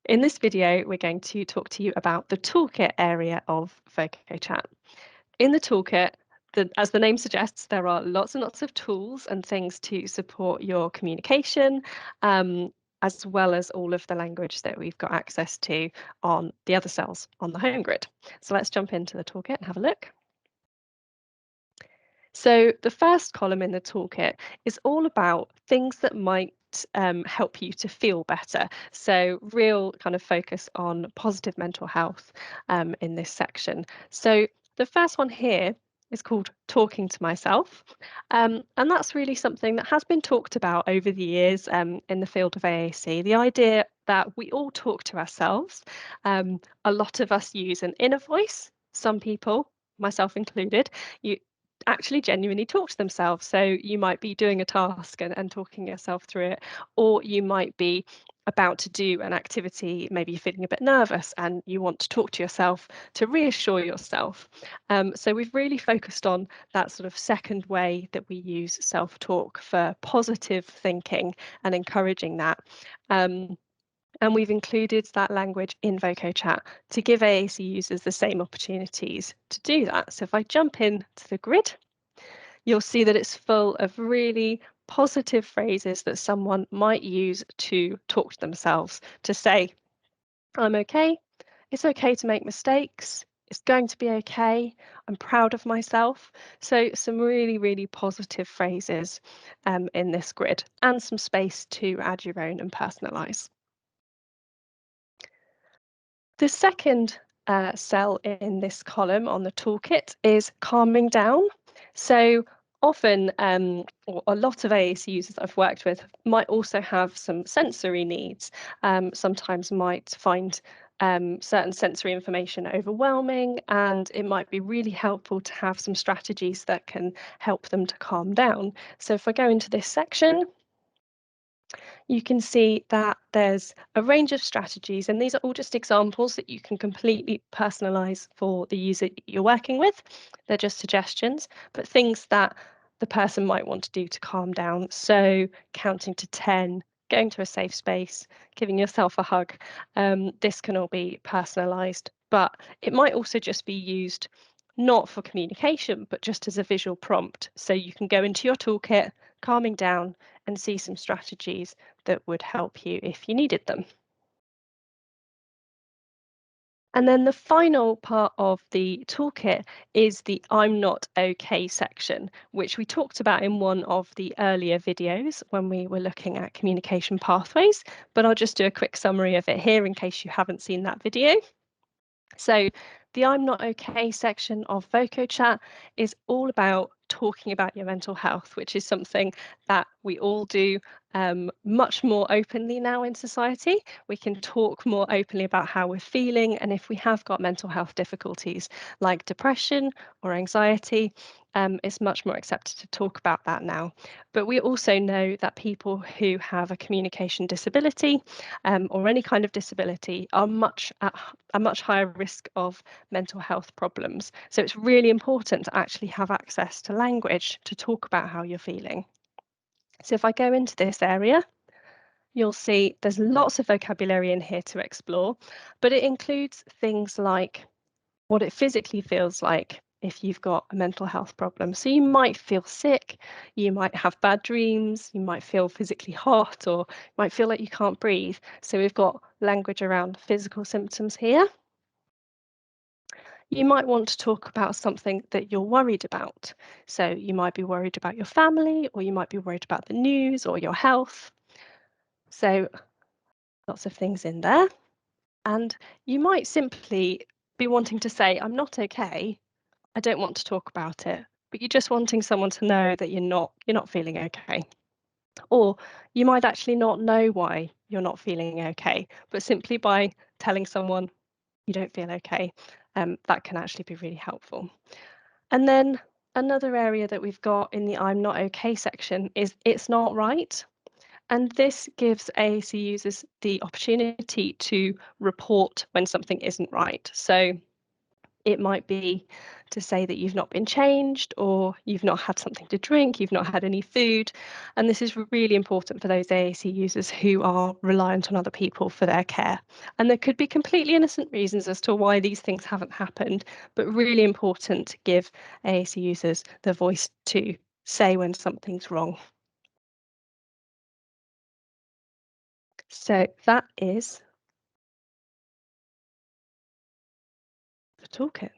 In this video, we're going to talk to you about the toolkit area of Voco Chat. In the toolkit, as the name suggests, there are lots and lots of tools and things to support your communication, as well as all of the language that we've got access to on the other cells on the home grid. So let's jump into the toolkit and have a look. So the first column in the toolkit is all about things that might help you to feel better. So real kind of focus on positive mental health in this section. So the first one here is called talking to myself. And that's really something that has been talked about over the years in the field of AAC. The idea that we all talk to ourselves. A lot of us use an inner voice. Some people, myself included, you actually genuinely talk to themselves. So you might be doing a task and talking yourself through it, or you might be about to do an activity, maybe you're feeling a bit nervous and you want to talk to yourself to reassure yourself. So we've really focused on that sort of second way that we use self-talk for positive thinking and encouraging that. And we've included that language in Voco Chat to give AAC users the same opportunities to do that. So if I jump into the grid, you'll see that it's full of really positive phrases that someone might use to talk to themselves, to say, I'm okay, it's okay to make mistakes, it's going to be okay, I'm proud of myself. So some really, really positive phrases in this grid, and some space to add your own and personalise. The second cell in this column on the toolkit is calming down. So often, or a lot of AAC users I've worked with might also have some sensory needs, sometimes might find certain sensory information overwhelming, and it might be really helpful to have some strategies that can help them to calm down. So if I go into this section, you can see that there's a range of strategies, and these are all just examples that you can completely personalize for the user you're working with. They're just suggestions, but things that the person might want to do to calm down. So counting to 10, going to a safe space, giving yourself a hug. This can all be personalized, but it might also just be used not for communication, but just as a visual prompt. So you can go into your toolkit, calming down, and see some strategies that would help you if you needed them. And then the final part of the toolkit is the I'm not okay section, which we talked about in one of the earlier videos when we were looking at communication pathways, but I'll just do a quick summary of it here in case you haven't seen that video. So the I'm not okay section of Voco Chat is all about talking about your mental health, which is something that we all do much more openly now in society. We can talk more openly about how we're feeling, and if we have got mental health difficulties like depression or anxiety, it's much more accepted to talk about that now. But we also know that people who have a communication disability or any kind of disability are at a much higher risk of mental health problems. So it's really important to actually have access to language to talk about how you're feeling. So if I go into this area, you'll see there's lots of vocabulary in here to explore, but it includes things like what it physically feels like if you've got a mental health problem. So you might feel sick, you might have bad dreams, you might feel physically hot, or might feel like you can't breathe. So we've got language around physical symptoms here. You might want to talk about something that you're worried about. So you might be worried about your family, or you might be worried about the news or your health. So lots of things in there. And you might simply be wanting to say, I'm not okay, I don't want to talk about it, but you're just wanting someone to know that you're not feeling okay. Or you might actually not know why you're not feeling okay, but simply by telling someone you don't feel okay, that can actually be really helpful. And then another area that we've got in the I'm not okay section is it's not right. And this gives AAC users the opportunity to report when something isn't right. So It might be to say that you've not been changed or you've not had something to drink, you've not had any food. And this is really important for those AAC users who are reliant on other people for their care. And there could be completely innocent reasons as to why these things haven't happened, but really important to give AAC users the voice to say when something's wrong. So that is the toolkit.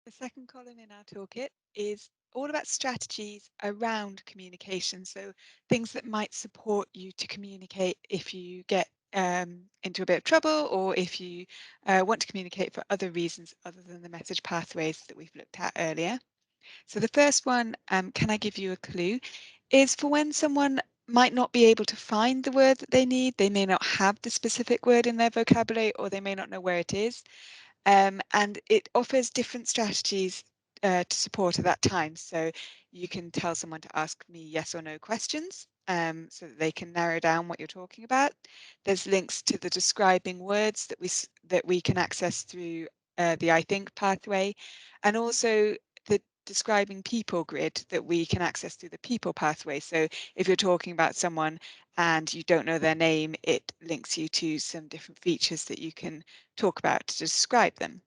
The second column in our toolkit is all about strategies around communication. So things that might support you to communicate if you get into a bit of trouble, or if you want to communicate for other reasons other than the message pathways that we've looked at earlier. So the first one, can I give you a clue, is for when someone might not be able to find the word that they need. They may not have the specific word in their vocabulary, or they may not know where it is. And it offers different strategies to support at that time. So you can tell someone to ask me yes or no questions, so that they can narrow down what you're talking about. There's links to the describing words that we can access through the I think pathway, and also the describing people grid that we can access through the people pathway. So if you're talking about someone and you don't know their name, it links you to some different features that you can talk about to describe them.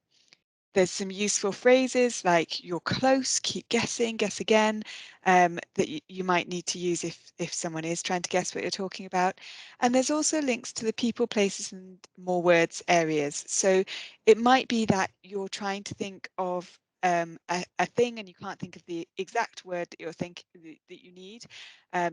There's some useful phrases like "you're close," "keep guessing," "guess again," that you might need to use if someone is trying to guess what you're talking about. And there's also links to the people, places, and more words areas. So it might be that you're trying to think of a thing and you can't think of the exact word that you're thinking that you need.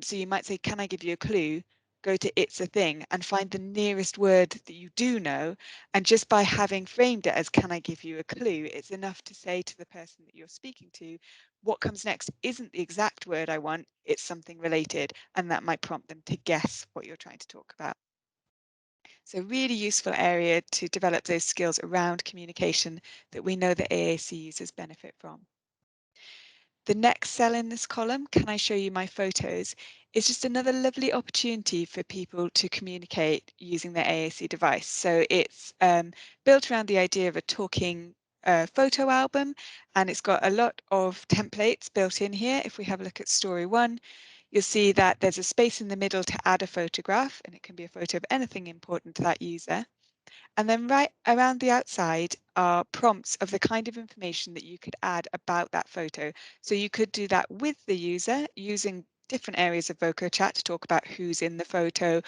So you might say, "Can I give you a clue?" Go to "it's a thing" and find the nearest word that you do know, and just by having framed it as "can I give you a clue," it's enough to say to the person that you're speaking to, what comes next isn't the exact word I want, it's something related, and that might prompt them to guess what you're trying to talk about. So really useful area to develop those skills around communication that we know that AAC users benefit from. The next cell in this column, "can I show you my photos?" is just another lovely opportunity for people to communicate using their AAC device. So it's built around the idea of a talking photo album, and it's got a lot of templates built in here. If we have a look at story 1, you'll see that there's a space in the middle to add a photograph, and it can be a photo of anything important to that user. And then right around the outside are prompts of the kind of information that you could add about that photo. So you could do that with the user using different areas of Voco Chat to talk about who's in the photo,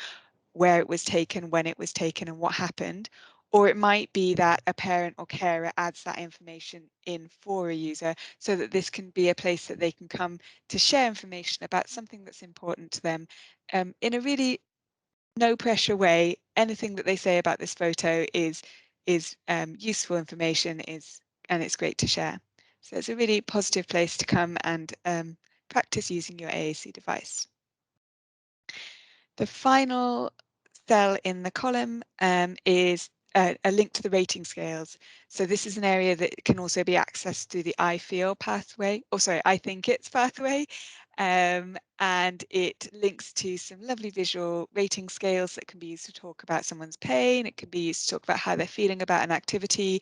where it was taken, when it was taken, and what happened. Or it might be that a parent or carer adds that information in for a user, so that this can be a place that they can come to share information about something that's important to them, in a really no pressure way. Anything that they say about this photo is useful information, and it's great to share. So it's a really positive place to come and practice using your AAC device. The final cell in the column is a link to the rating scales. So this is an area that can also be accessed through the I feel pathway, or sorry, I think it's pathway. And it links to some lovely visual rating scales that can be used to talk about someone's pain. It can be used to talk about how they're feeling about an activity,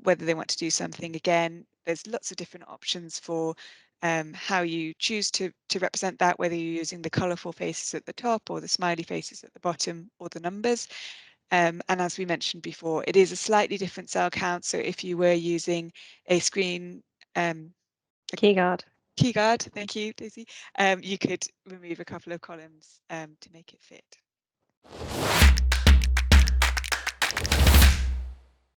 whether they want to do something again. There's lots of different options for how you choose to represent that, whether you're using the colourful faces at the top or the smiley faces at the bottom or the numbers. And as we mentioned before, it is a slightly different cell count. So if you were using a screen Keyguard. key guard, thank you, Daisy, you could remove a couple of columns to make it fit.